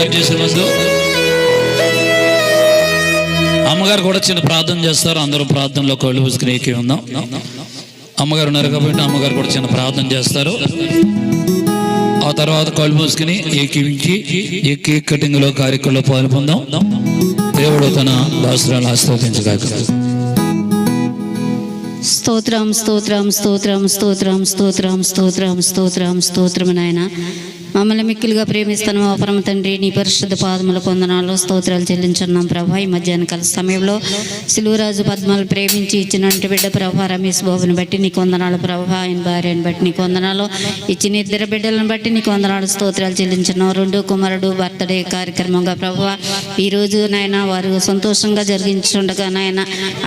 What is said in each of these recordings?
Cut చేసే ముందు అమ్మగారు కూడా చిన్న ప్రార్థన చేస్తారు. అందరూ ప్రార్థనలో కళ్ళు మూసుకుని ఎక్కి ఉందాం. అమ్మగారు ఉన్నారు కాబట్టి అమ్మగారు కూడా చిన్న ప్రార్థన చేస్తారు. ఆ తర్వాత కళ్ళు మూసుకుని ఎక్కించి ఈ కేక్ కటింగ్లో కార్యక్రమంలో పాల్పొందాం. దేవుడు తన దాసురాలను ఆశీర్వదించగాక. స్తోత్రం స్తోత్రం స్తోత్రం స్తోత్రం స్తోత్రం స్తోత్రం స్తోత్రం స్తోత్రం నాయన. మమ్మల్ని మిక్కిలుగా ప్రేమిస్తాను మా పరమ తండ్రి, నీ పరిశుద్ధ పాదముల కొందనాలు స్తోత్రాలు చెల్లించున్నాం ప్రభా. ఈ మధ్యాహ్న కాల సమయంలో సిలువరాజు పద్మాలు ప్రేమించి ఇచ్చినట్టు బిడ్డ ప్రభా రమేష్ బాబుని బట్టి నీకు వందనాలు ప్రభా. ఆయన భార్యని బట్టి నీకు వందనాలు, ఇచ్చిన ఇద్దరు బిడ్డలను బట్టి నీకు వందనాలు స్తోత్రాలు చెల్లించున్నాం. రెండో కుమారుడు బర్త్డే కార్యక్రమంగా ప్రభా ఈరోజు నాయన వారు సంతోషంగా జరిగించుండగా నాయన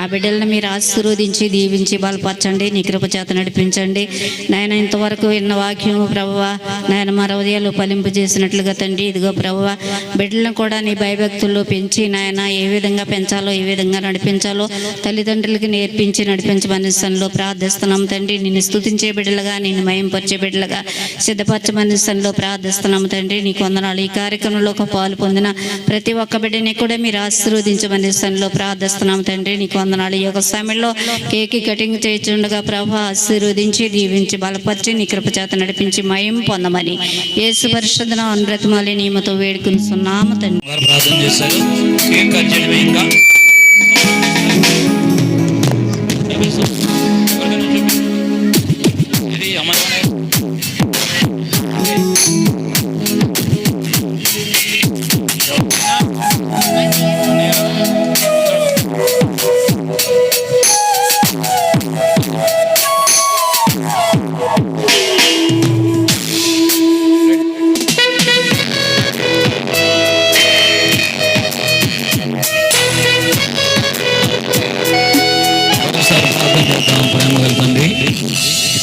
ఆ బిడ్డలను మీరు ఆశీర్వదించి దీవించి బలపరచండి, నీ కృప చేత నడిపించండి నాయన. ఇంతవరకు విన్న వాక్యం ప్రభువా నాయన మా హృదయాలు ఫలింపు చేసినట్లుగా తండ్రి, ఇదిగో ప్రభువా బిడ్డలను కూడా నీ భయభక్తుల్లో పెంచి నాయన ఏ విధంగా పెంచాలో ఏ విధంగా నడిపించాలో తల్లిదండ్రులకి నేర్పించి నడిపించమని సన్నిధిలో ప్రార్థిస్తున్నాం తండ్రి. నిన్ను స్తుతించే బిడ్డలుగా, నిన్ను మయంపరిచే బిడ్డలుగా సిద్ధపరచమని సన్నిధిలో ప్రార్థిస్తున్నాము తండ్రి. నీకు వందనాలు. ఈ కార్యక్రమంలో ఒక పాలు పొందిన ప్రతి ఒక్క బిడ్డని కూడా మీరు ఆశీర్వదించమని సన్నిధిలో ప్రార్థిస్తున్నాము తండ్రి. నీకు వందనాలు. ఈ యొక్క సమయంలో కేక్ కటింగ్ చేస్తుండగా ప్రభు ఆశీర్వదించి దీవించి బలపరిచి నీ కృప చేత నడిపించి మయం పొందమని యేసు పరిశుద్ధ నామమున బ్రతిమాలి నియమతో వేడుకొనుచున్నాము తండ్రి. ప్రార్థన చేశారు. కేక్ కట్ చేయడమే ఇంకా ఇది అమ్మ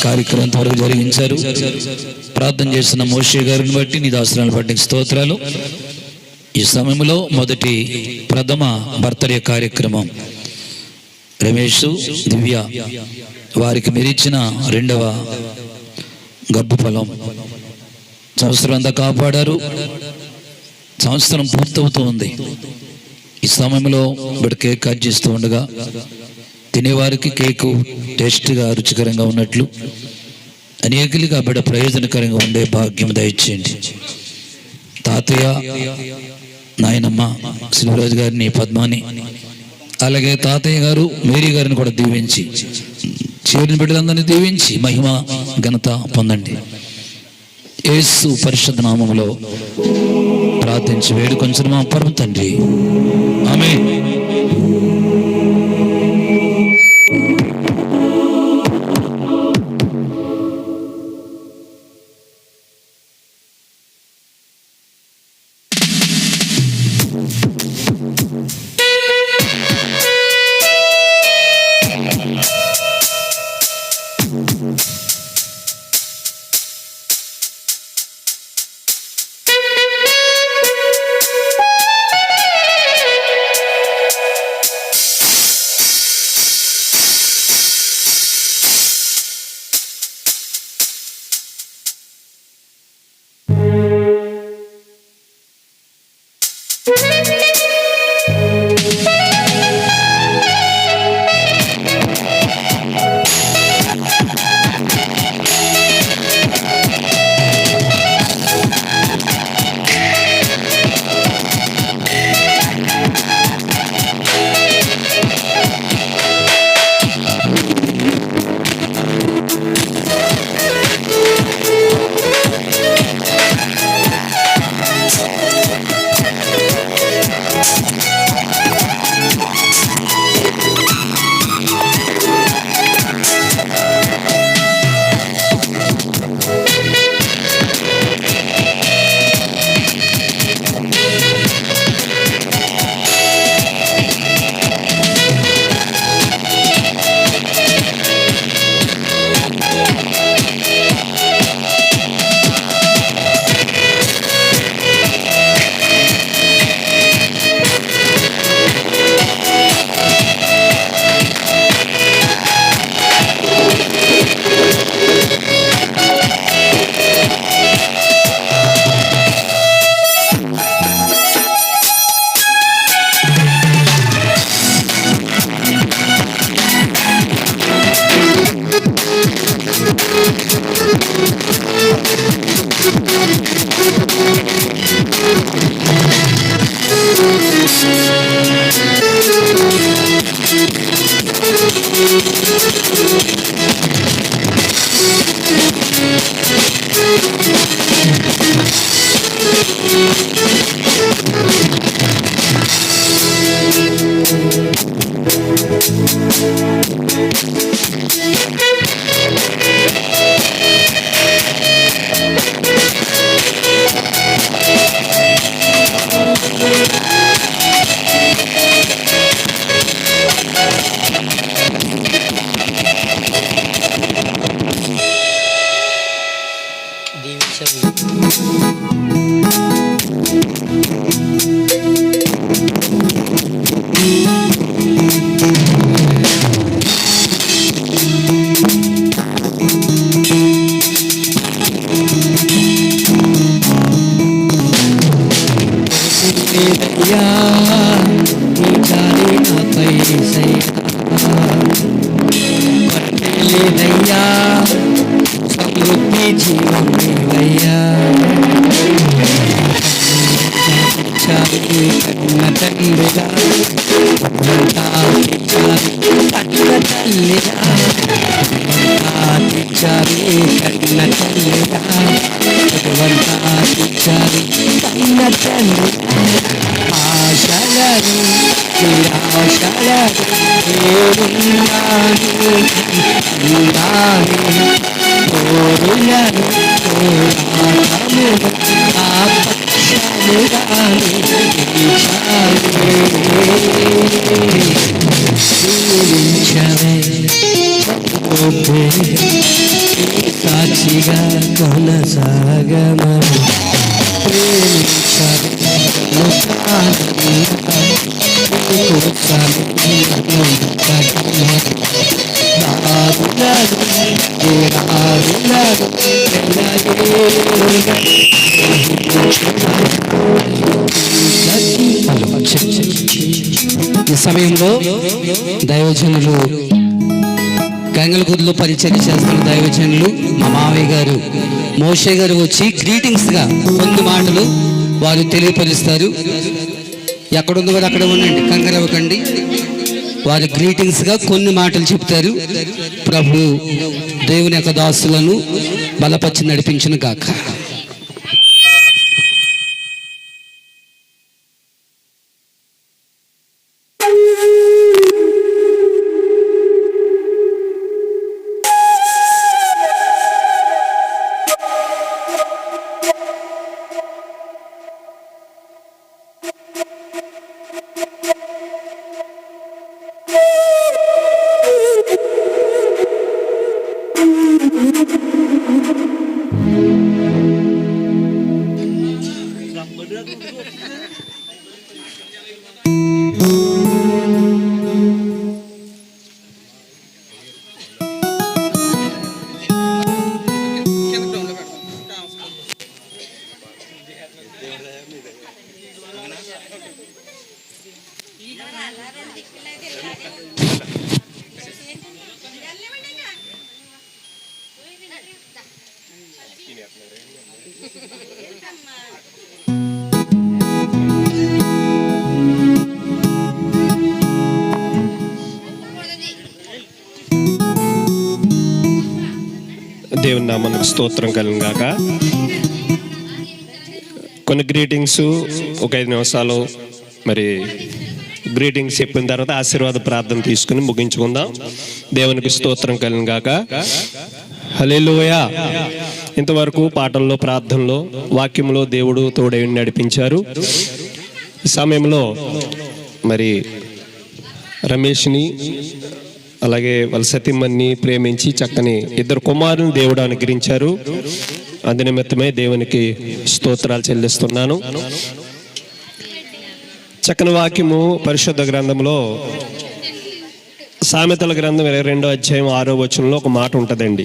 కార్యక్రమం త్వరగా జరిగించారు. ప్రార్థన చేస్తున్న మోషే గారిని బట్టి నీ దాసురాలను బట్టి స్తోత్రాలు. ఈ సమయంలో మొదటి ప్రథమ బర్త్డే కార్యక్రమం రమేష్ దివ్య వారికి మీరిచ్చిన రెండవ గర్భ ఫలం సంవత్సరం అంతా కాపాడారు. సంవత్సరం పూర్తవుతూ ఉంది. ఈ సమయంలో ఇప్పుడు కేక్ కట్ చేస్తూ ఉండగా తినేవారికి కేకు టేస్ట్గా రుచికరంగా ఉన్నట్లు అనేకులుగా బిడ్డ ప్రయోజనకరంగా ఉండే భాగ్యం దయచేయండి. తాతయ్య నాయనమ్మ శివరాజు గారిని పద్మాని అలాగే తాతయ్య గారు మేరీ గారిని కూడా దీవించి చేరిన బిడ్డలందరినీ దీవించి మహిమ ఘనత పొందండి. యేసు పరిశుద్ధ నామములో ప్రార్థించి వేడుకొంచును మా పరమ తండ్రి, ఆమేన్. లేదయ్యా నీ జాలి నాపై లేదయ్యా సమృద్ధి జీవం నీవయ్యా కన్న తండ్రిగా కన్న తల్లిగా తెచ్చావి కన్న తల్లిగా భగవంతా తెచ్చావి కన్న తండ్రిగా ఆశలను నిరాశలను దేవున్నాను కోరులను పోరాటములు ఆ పక్షముగాను జీవించవే సాక్షిగా కొనసాగమని ఈ సమయంలో దైవజనులు గంగలగుడిలో పరిచర్య చేస్తున్న దైవజనులు మా మావయ్య గారు మోషే గారు వచ్చి గ్రీటింగ్స్గా కొన్ని మాటలు వారు తెలియపరుస్తారు. ఎక్కడుందో వారు అక్కడ ఉండండి, కంగారవ్వకండి. వారి గ్రీటింగ్స్గా కొన్ని మాటలు చెప్తారు. ప్రభు దేవుని యొక్క దాసులను బలపరిచి నడిపించును గాక. దేవుని నామానికి స్తోత్రం కలుగుగాక. కొన్ని గ్రీటింగ్స్ ఒక 5 నిమిషాలు మరి గ్రీటింగ్స్ చెప్పిన తర్వాత ఆశీర్వాద ప్రార్థన తీసుకుని ముగించుకుందాం. దేవునికి స్తోత్రం కలుగుగాక. హల్లెలూయా. ఇంతవరకు పాటల్లో, ప్రార్థనలో, వాక్యంలో దేవుడు తోడై నడిపించారు. ఈ సమయంలో మరి రమేష్ని అలాగే వాళ్ళ సతీమణిని ప్రేమించి చక్కని 2 కుమారులను దేవుడు అనుగ్రహించారు. అందు నిమిత్తమే దేవునికి స్తోత్రాలు చెల్లిస్తున్నాను. చక్కని వాక్యము పరిశుద్ధ గ్రంథంలో సామెతల గ్రంథం 22వ అధ్యాయం 6వ వచనంలో ఒక మాట ఉంటుందండి.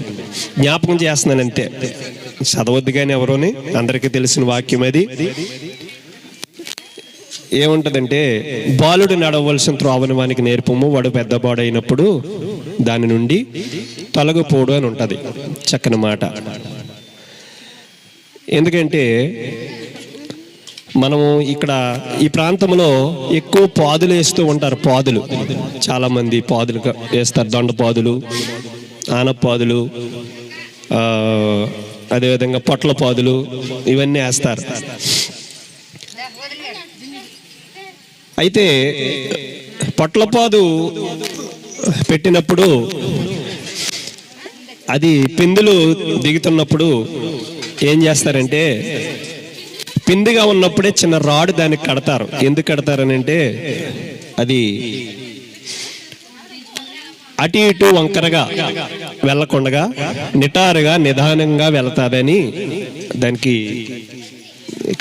జ్ఞాపకం చేస్తున్నాను అంతే, చదవద్దు కానీ ఎవరోని, అందరికీ తెలిసిన వాక్యం అది. ఏముంటదంటే, బాలుడు నడవలసిన త్రోవని వానికి నేర్పము, వాడు పెద్దబాడైనప్పుడు దాని నుండి తొలగిపోడు అని ఉంటుంది. చక్కని మాట. ఎందుకంటే మనము ఇక్కడ ఈ ప్రాంతంలో ఎక్కువ పాదులు వేస్తూ ఉంటారు. పాదులు చాలామంది పాదులు వేస్తారు. దొండ పాదులు, ఆనపాదులు, అదేవిధంగా పొట్ల పాదులు, ఇవన్నీ వేస్తారు. అయితే పొట్లపాదు పెట్టినప్పుడు అది పిందులు దిగుతున్నప్పుడు ఏం చేస్తారంటే, పిందిగా ఉన్నప్పుడే చిన్న రాడ్ దానికి కడతారు. ఎందుకు కడతారని అంటే, అది అటు ఇటు వంకరగా వెళ్ళకుండా నిటారుగా నిదానంగా వెళతాదని దానికి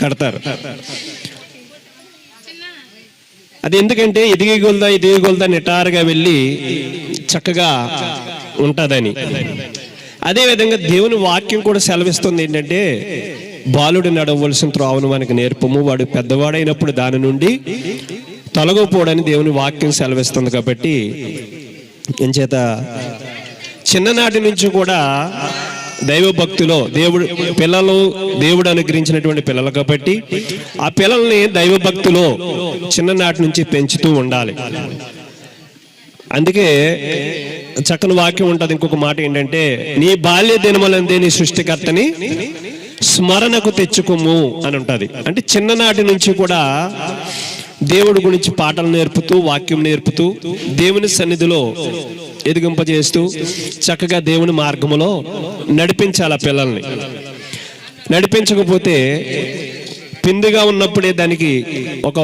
కడతారు. అది ఎందుకంటే ఎదిగి గొల్దా నిటారుగా వెళ్ళి చక్కగా ఉంటుందని. అదేవిధంగా దేవుని వాక్యం కూడా సెలవిస్తుంది ఏంటంటే, బాలుడు నడవలసిన త్రోవను మనకి నేర్పము, వాడు పెద్దవాడైనప్పుడు దాని నుండి తొలగిపోవడని దేవుని వాక్యం సెలవిస్తుంది. కాబట్టి ఎంచేత చిన్ననాటి నుంచి కూడా దైవ భక్తిలో దేవుడు అనుగ్రహించినటువంటి పిల్లలు కాబట్టి ఆ పిల్లల్ని దైవ భక్తిలో చిన్ననాటి నుంచి పెంచుతూ ఉండాలి. అందుకే చక్కని వాక్యం ఉంటుంది. ఇంకొక మాట ఏంటంటే, నీ బాల్య దినములందే నీ సృష్టికర్తని స్మరణకు తెచ్చుకోము అని ఉంటుంది. అంటే చిన్ననాటి నుంచి కూడా దేవుడి గురించి పాటలు నేర్పుతూ, వాక్యం నేర్పుతూ, దేవుని సన్నిధిలో ఎదిగింపజేస్తూ చక్కగా దేవుని మార్గములో నడిపించాలి ఆ పిల్లల్ని. నడిపించకపోతే పిందిగా ఉన్నప్పుడే దానికి ఒక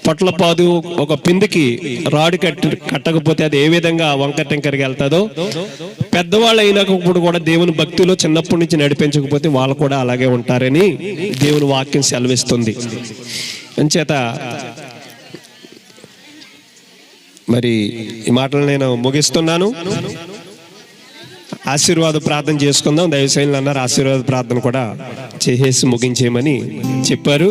పొట్లపాదు, ఒక పిందికి రాడు కట్టకపోతే అది ఏ విధంగా వంకర టెంకరికి వెళ్తుందో, పెద్దవాళ్ళు అయినప్పుడు కూడా దేవుని భక్తిలో చిన్నప్పటి నుంచి నడిపించకపోతే వాళ్ళు కూడా అలాగే ఉంటారని దేవుని వాక్యం సెలవిస్తుంది. అంచేత మరి ఈ మాటలు నేను ముగిస్తున్నాను. ఆశీర్వాద ప్రార్థన చేసుకుందాం. దైవశైలు అన్నారు ఆశీర్వాద ప్రార్థన కూడా చేసేసి ముగించేయమని చెప్పారు.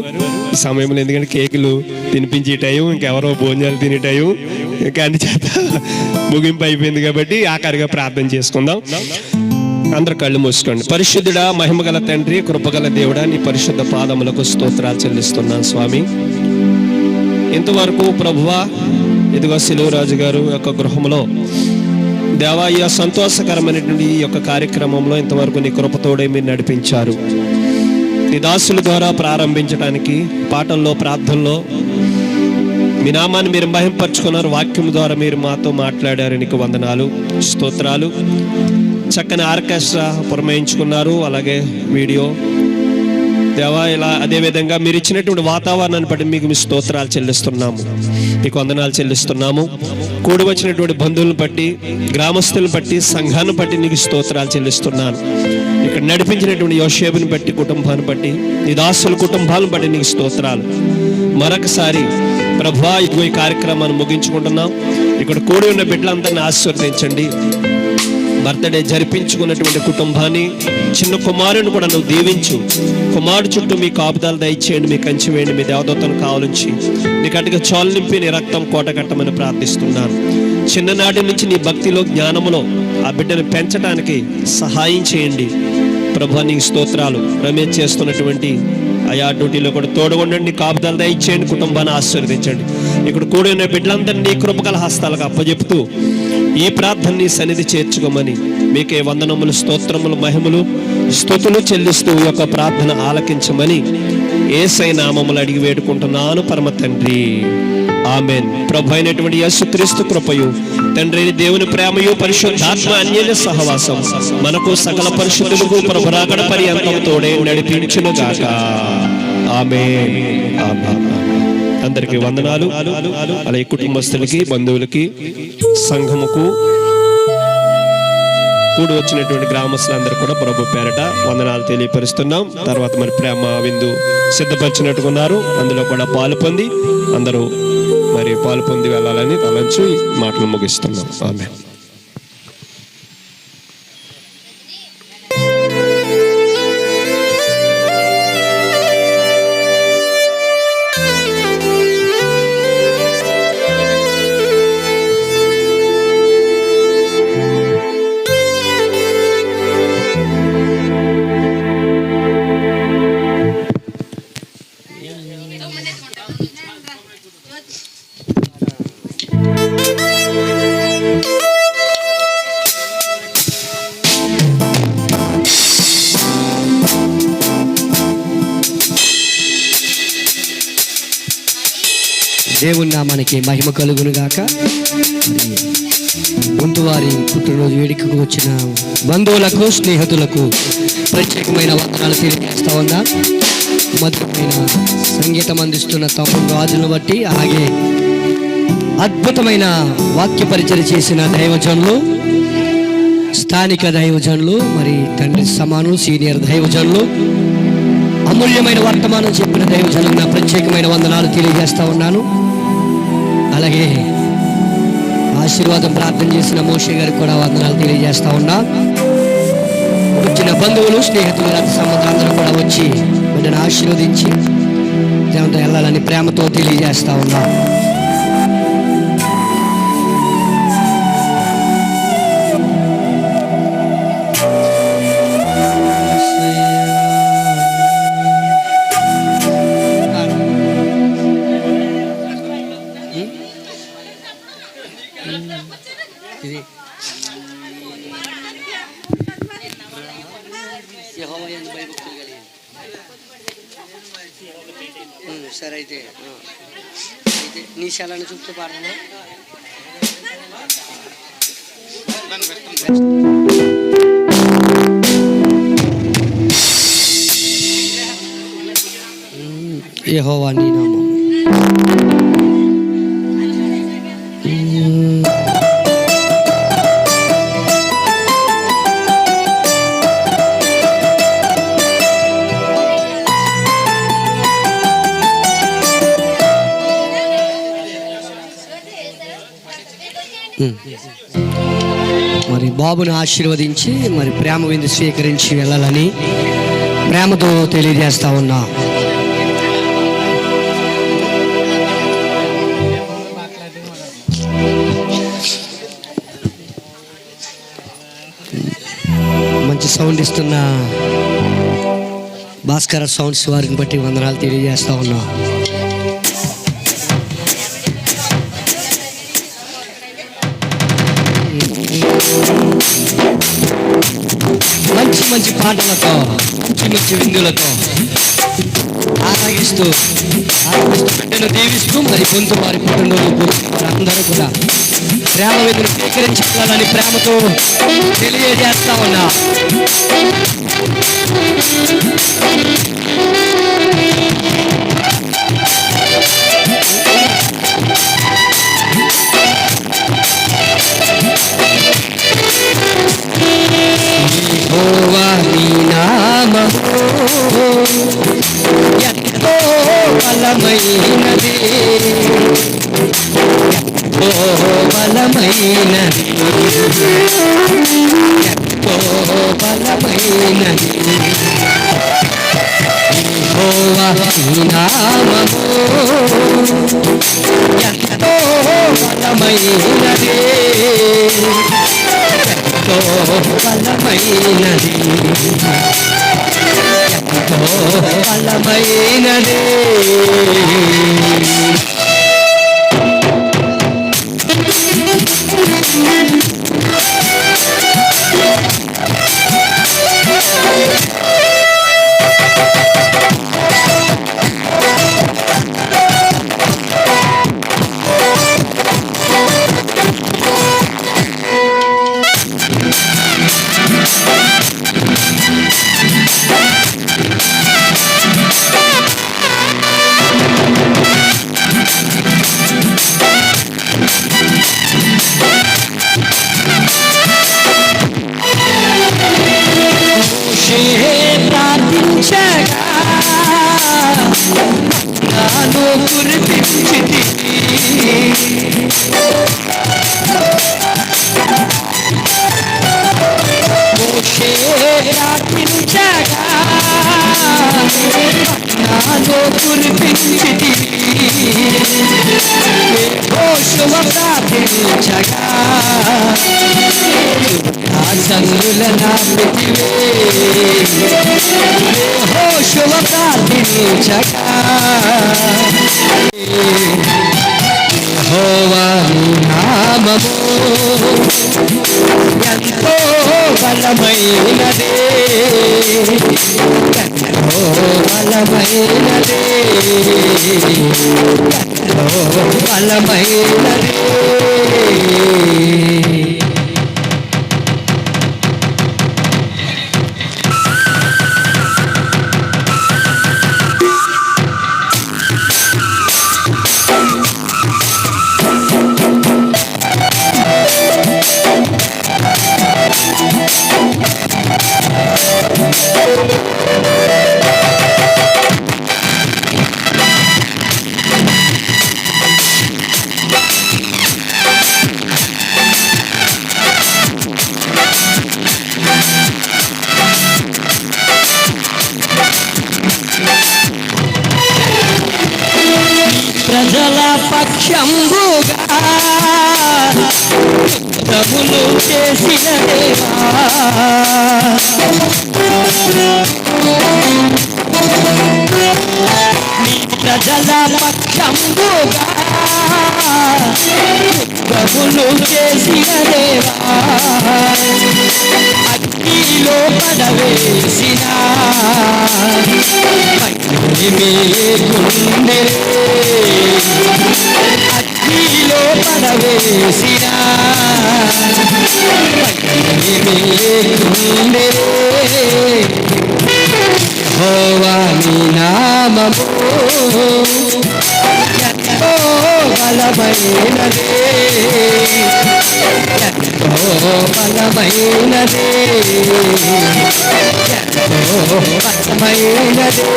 ఈ సమయంలో ఎందుకంటే కేకులు తినిపించే టైం, ఇంకెవరో భోజనాలు తినే టైం, ఇంకా అన్ని చేత ముగింపు అయిపోయింది కాబట్టి ఆఖరిగా ప్రార్థన చేసుకుందాం. అందరు కళ్ళు మూసుకోండి. పరిశుద్ధుడా, మహిమగల తండ్రి, కృపగల దేవుడా, నీ పరిశుద్ధ పాదములకు స్తోత్రాలు చెల్లిస్తున్నాను స్వామి. ఇంతవరకు ప్రభువా, ఇదిగో శిలువరాజు గారు యొక్క గృహంలో దేవా, ఈ సంతోషకరమైనటువంటి ఈ యొక్క కార్యక్రమంలో ఇంతవరకు నీ కృపతోడే మీరు నడిపించారు. నీ దాసుల ద్వారా ప్రారంభించడానికి పాటల్లో, ప్రార్థనలో మీ నామాన్ని మీరు మహింపరుచుకున్నారు. వాక్యం ద్వారా మీరు మాతో మాట్లాడారు. నీకు వందనాలు, స్తోత్రాలు. చక్కని ఆర్కెస్ట్రా పురమాయించుకున్నారు, అలాగే వీడియో దేవా. ఇలా అదేవిధంగా మీరు ఇచ్చినటువంటి వాతావరణాన్ని బట్టి మీకు మీ స్తోత్రాలు చెల్లిస్తున్నాము, మీకు వందనాలు చెల్లిస్తున్నాము. కూడి వచ్చినటువంటి బంధువులను బట్టి, గ్రామస్తులను బట్టి, సంఘాన్ని బట్టి నీకు స్తోత్రాలు చెల్లిస్తున్నాను. ఇక్కడ నడిపించినటువంటి యోషేబుని బట్టి, కుటుంబాన్ని బట్టి, నీ దాసుల కుటుంబాలను బట్టి నీకు స్తోత్రాలు. మరొకసారి ప్రభువా, ఇదిగో ఈ కార్యక్రమాన్ని ముగించుకుంటున్నాం. ఇక్కడ కూడి ఉన్న బిడ్డలందరినీ ఆశీర్వదించండి. బర్త్డే జరిపించుకున్నటువంటి కుటుంబాన్ని, చిన్న కుమారుని కూడా నువ్వు దీవించు. కుమారుడు చుట్టూ మీ కాపుదాలు దయచేయండి, మీ కంచి వేయండి, మీ దేవదూతను కావలించి నీ కట్టుగా చాలు నింపి నీ రక్తం కోట కట్టమని ప్రార్థిస్తున్నాను. చిన్ననాటి నుంచి నీ భక్తిలో, జ్ఞానములో ఆ బిడ్డను పెంచడానికి సహాయం చేయండి ప్రభు. నీకు స్తోత్రాలు. రమేష్ చేస్తున్నటువంటి ఆయా డ్యూటీలో కూడా తోడుగొండండి, కాపుదాలు దయచేయండి, కుటుంబాన్ని ఆశీర్వదించండి. ఇక్కడ కూడిన బిడ్డలందరినీ నీ కృపగల హస్తాలకు అప్పజెపుతూ ఈ ప్రార్థనని సన్నిధి చేర్చుకోమని మీకే వందనములు, స్తోత్రములు, మహిమలు, స్తుతులు చెల్లిస్తూ ఈ యొక్క ప్రార్థన ఆలకించమని యేసయ్య నామములు అడిగి వేడుకుంటున్నాను పరమ తండ్రి, ఆమెన్. ప్రభు అయినటువంటి యేసుక్రీస్తు కృపయు, తండ్రి దేవుని ప్రేమయు, పరిశుద్ధాత్మ అన్యోన్య సహవాసం మనకు సకల పరిశుద్ధులకు ప్రభు రాకడ పర్యంతం తోడే నడిపించును గాక. ఆమేన్, ఆమేన్. అందరికీ వందనాలు. అలాగే కుటుంబస్తులకి, బంధువులకి, సంఘముకు, కూడి వచ్చినటువంటి గ్రామస్తులందరూ కూడా ప్రభు పేరట వందనాలు తెలియపరుస్తున్నాం. తర్వాత మరి ప్రేమ విందు సిద్ధపరిచినట్టుకున్నారు, అందులో కూడా పాలు పొంది అందరూ మరి పాలు పొంది వెళ్ళాలని తలంచు మాటలు ముగిస్తున్నాం. ఆమేన్. దేవుని నామానికి మహిమ కలుగును గాక. ముందువారి పుట్టినరోజు వేడుకకు వచ్చిన బంధువులకు, స్నేహితులకు ప్రత్యేకమైన వందనాలు తెలియజేస్తా ఉన్నా. మధురమైన సంగీతం అందిస్తున్న తమ్ముడు రాజును బట్టి, అలాగే అద్భుతమైన వాక్య పరిచయం చేసిన దైవజనులు, స్థానిక దైవజనులు, మరి తండ్రి సమానులు, సీనియర్ దైవజనులు, అమూల్యమైన వర్తమానం చెప్పిన దైవజనులకు నా ప్రత్యేకమైన వందనాలు తెలియజేస్తా ఉన్నాను. అలాగే ఆశీర్వాదం ప్రార్థన చేసిన మోషే గారికి కూడా వందనాలు తెలియజేస్తా ఉన్నా. వచ్చిన బంధువులు, స్నేహితులు, రక్త సంబంధాలు అందరూ కూడా వచ్చి బిడ్డను ఆశీర్వదించి దేవునితో వెళ్ళాలని ప్రేమతో తెలియజేస్తా ఉన్నా. సరే అయితే నీ శాలను చూపుతూ పాడనా? యెహోవా నీ నామం. మరి బాబుని ఆశీర్వదించి మరి ప్రేమ విందు స్వీకరించి వెళ్ళాలని ప్రేమతో తెలియజేస్తా ఉన్నా. మంచి సౌండ్ ఇస్తున్న భాస్కర సౌండ్స్ వారిని బట్టి వందనాలు తెలియజేస్తా ఉన్నా. మంచి మంచి పాటలతో, మంచి మంచి విందులతో ఆరాగిస్తూ బిడ్డను దీవిస్తూ మరి పొందు వారి పుట్టినరోజు అందరూ కూడా ప్రేమ విందును స్వీకరించాలని ప్రేమతో తెలియజేస్తా ఉన్నా. యెహోవా నీ నామము ఎంతో బలమైనది, ఎంతో బలమైనది, ఎంతో బలమైనది. యెహోవా నీ నామము ఎంతో బలమైనది, ఎంతో బలమైనది, ఎంతో బలమైనది. ప్రార్థించగా నాను కురిపించితివి, మోషే ప్రార్థించగా నాను కురిపించితివి, యెహోషువ ప్రార్థించగా సంగుల నాపితివే, యెహోషువ ప్రార్థించగా యెహోవా నీ నామము ఎంతో బలమైనది, ఎంతో బలమైనది, బలమైనది. ప్రజల పక్షంబుగా ప్రభులు చేసిన దేవా, నీ ప్రజల పక్షంబుగా ప్రభులు చేసిన దేవా, అగ్నిలో పడవేసిన గుండె, అగ్నిలో పడవేసిన గుండె, యెహోవా నీ నామము ఎంతో బలమైనదే, ఎంతో బలమైనదే, ఎంతో బలమైనదే.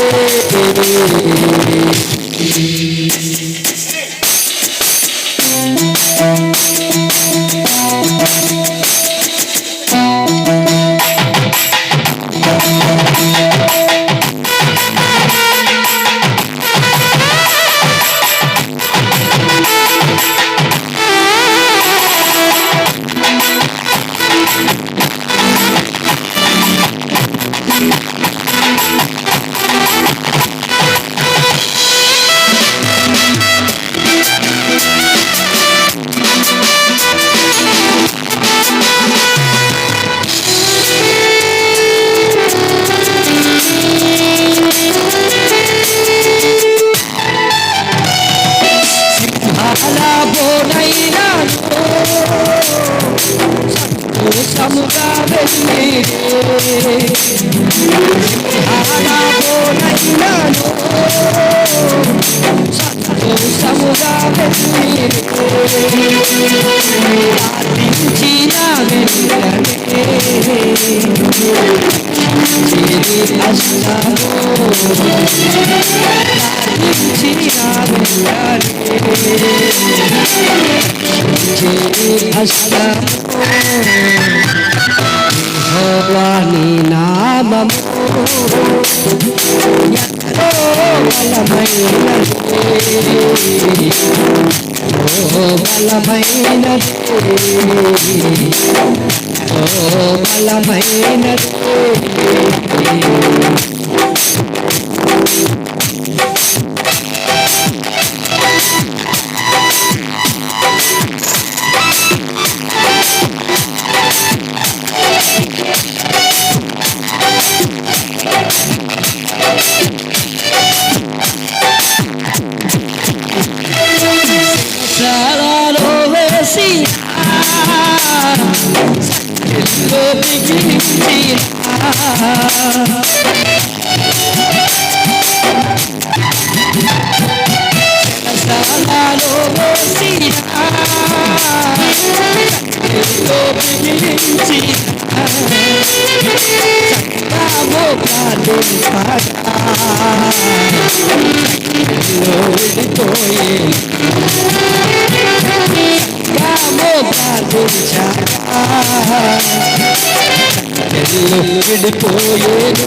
సంతోషముగా వెళ్ళిరే, ఆనాబోనైనాను సంతోషముగా వెళ్ళిరే, ప్రార్థించిన వెంటనే చేరి అష్టము, ప్రార్థించిన వెంటనే చేరి అష్టము. యెహోవా నీ నామము ఎంతో బలమైనది, ఎంతో బలమైనది, ఎంతో బలమైనది. సారాలో వేసి సత్యంలో మిగిలించిన సారాలో వేసి సత్యంలో మిగిలించిన సత్యామో ప్రార్థింపగా విడిపోయే కామో ప్రార్థించగా విడిపోయేను.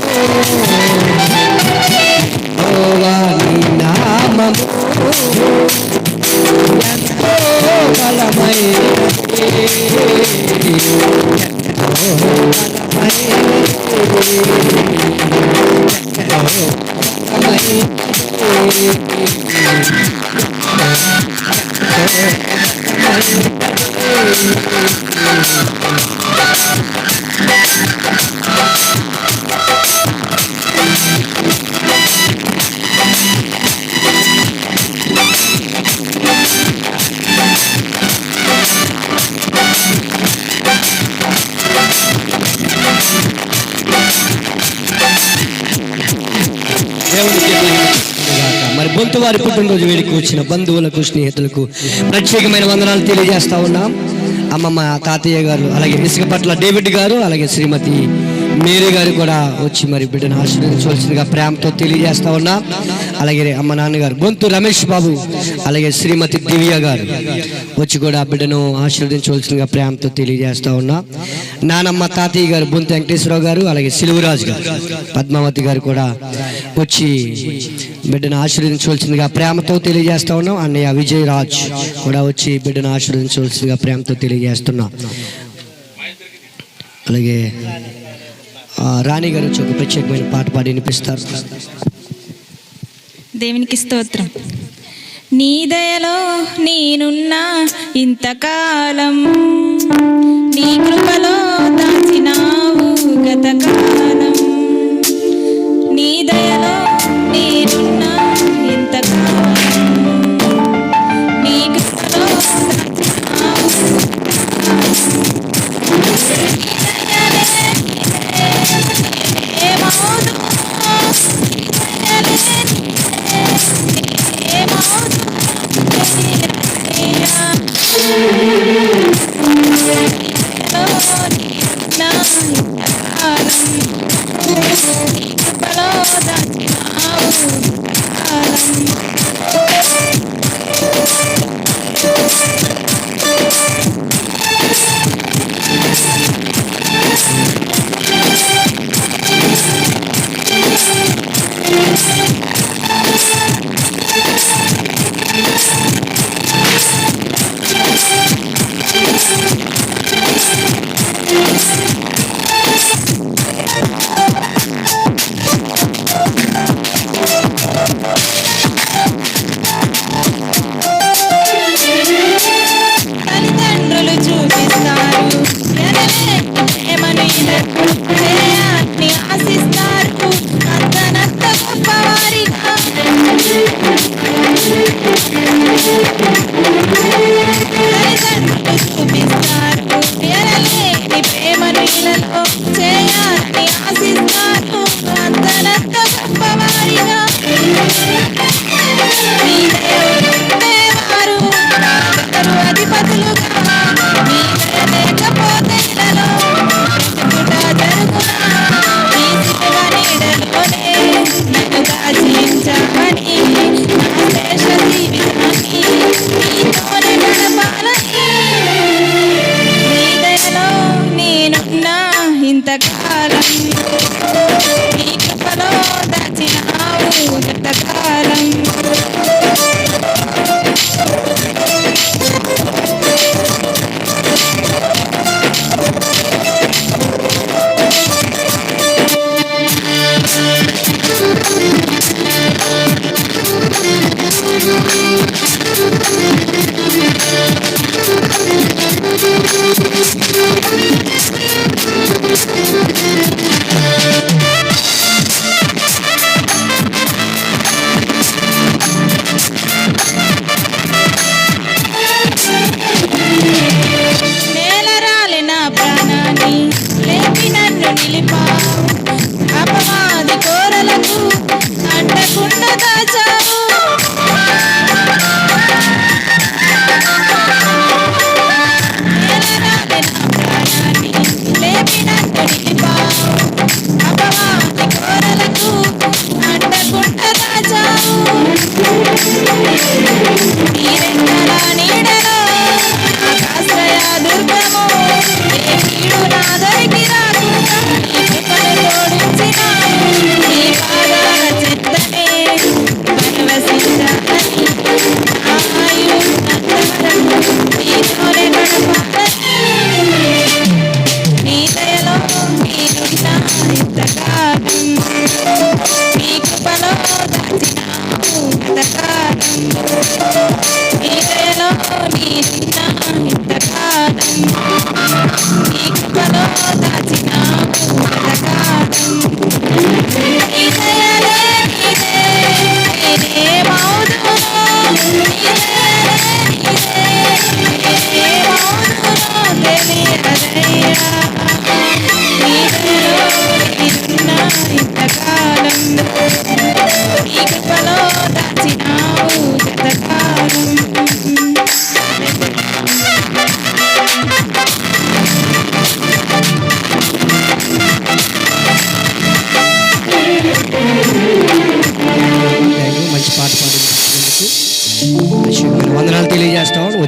యెహోవా నీ నామము ఎంతో బలమైనది, ఎంతో వారి పుట్టినరోజు వేడుకకు వచ్చిన బంధువులకు, స్నేహితులకు ప్రత్యేకమైన వందనాలు తెలియజేస్తా ఉన్నాం. అమ్మమ్మ, తాతయ్య గారు, అలాగే ఇసుకపట్ల డేవిడ్ గారు, అలాగే శ్రీమతి మేరీ గారు కూడా వచ్చి మరి బిడ్డను ఆశీర్వదించవలసిందిగా ప్రేమతో తెలియజేస్తా ఉన్నా. అలాగే అమ్మ నాన్నగారు బొంతు రమేష్ బాబు, అలాగే శ్రీమతి దివ్య గారు వచ్చి కూడా బిడ్డను ఆశీర్వదించవలసిందిగా ప్రేమతో తెలియజేస్తా ఉన్నా. నానమ్మ, తాతయ్య గారు బొంతు వెంకటేశ్వరరావు గారు, అలాగే సిలువరాజు గారు, పద్మావతి గారు కూడా వచ్చి బిడ్డను ఆశీర్వదించవలసిందిగా ప్రేమతో తెలియజేస్తా ఉన్నాం. అన్నయ్య విజయరాజ్ కూడా వచ్చి బిడ్డను ఆశీర్వదించవలసిందిగా ప్రేమతో తెలియజేస్తున్నా. అలాగే రాణి గారు వచ్చి ఒక ప్రత్యేకమైన పాట పాడి వినిపిస్తారు. దేవునికి స్తోత్రం. నీ దయలో నేనున్నా ఇంతకాలం, నీ కృపలో దాచినావు గతకాలం. నీ దయలో నేనున్నా ఇంతకాలం, నీ కృపలో దాచినావు తల్లిదండ్రులు చూపిస్తారు ఏమని ఆశిస్తారు అంతనంత గొప్పవారిగా. తల్లిదండ్రులు చూపిస్తారు ఎనలేని ప్రేమను ఇలలో చేయాలని ఆశిస్తారు అంతనంత గొప్పవారిగా. నీ దేవారు అధిపతులుగా, నీ లేకపోతే ఇలలో జరుగునా. నీ శివ నీడలోనే నన్ను కాచించమని, నా శేష జీవితాన్ని నీతోనే గడపాలని. నీ దయలో నేనున్నా ఇంతకాలం, నీ కృపలో దాచినావు గతకాలం. నేలరాలిన ప్రాణాన్ని లేపి నన్ను నిలిపావు, అపవాది కోరలకు అంటకుండా దాచావు. నేలరాలిన ప్రాణాన్ని లేపి నన్ను నిలిపావు, అపవాది కోరలకు అంటకుండా దాచావు. నీ రెక్కల నీడలో ఆశ్రయ దుర్గము, ఏ కీడు నా దరికి రాకుండా నీ కృపలో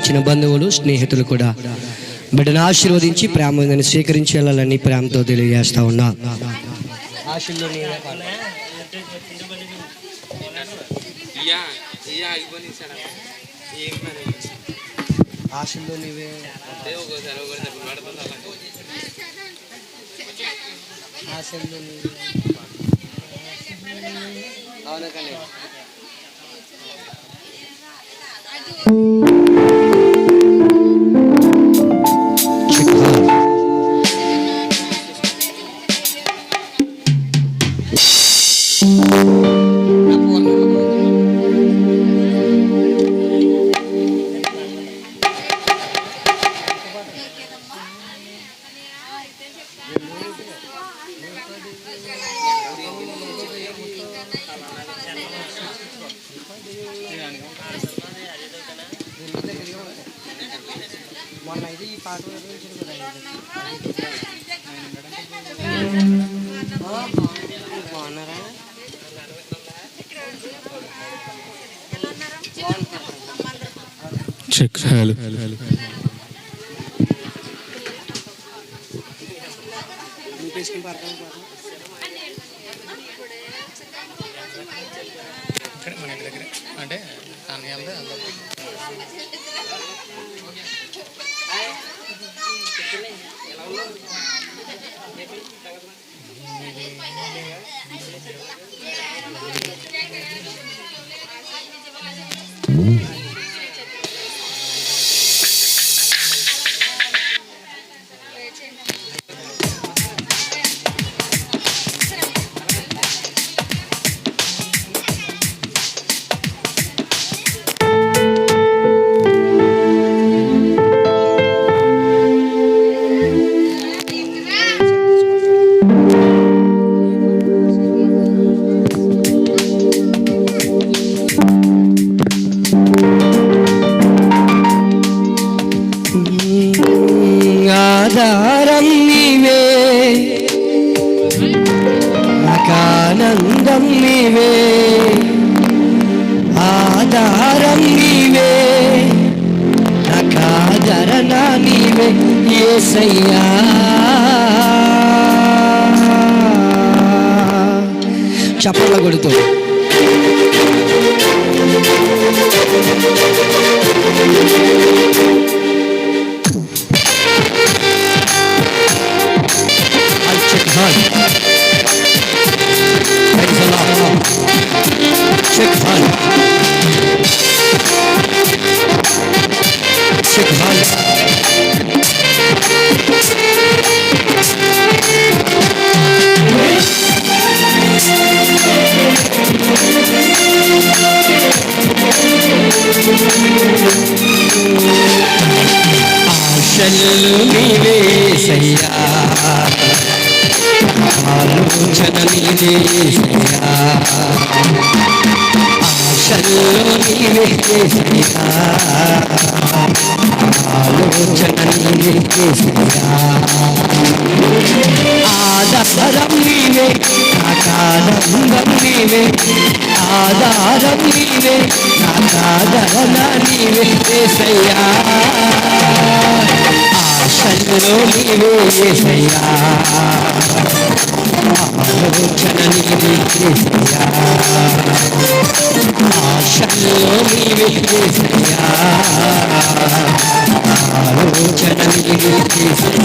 వచ్చిన బంధువులు స్నేహితులు కూడా బిడ్డను ఆశీర్వదించి ప్రేమగా స్వీకరించి వెళ్ళాలని ప్రేమతో తెలియజేస్తా ఉన్నా. ఆశల్లో నీవే అవును కానీ మొన్న అయితే ఈ పాట బాగున్నారా? చెక్ హలో మన ఇంటి దగ్గర అంటే ఆధారం నీవే, నాకానందం నీవే, ఆధారం నీవే, నాకాదరణ నీవే యేసయ్యా. చప్పట్ల కొడుతూ ఆశలు నీవే సయ్యా, ఆలోచన నీవే సయ్యా, ఆశలు నీవే సయ్యా, ఆలోచన నీవే సయ్యా, ఆధారం నీవే, నాకానందం నీవే, ఆధారం నీవే, నాకాదరణ నీవే యేసయ్యా, ఆశల్లో నీవే యేసయ్యా, ఆలోచన నీవే యేసయ్యా, ఆశల్లో నీవే యేసయ్యా, ఆలోచన నీవే యేసయ్యా.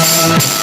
ప్రేమ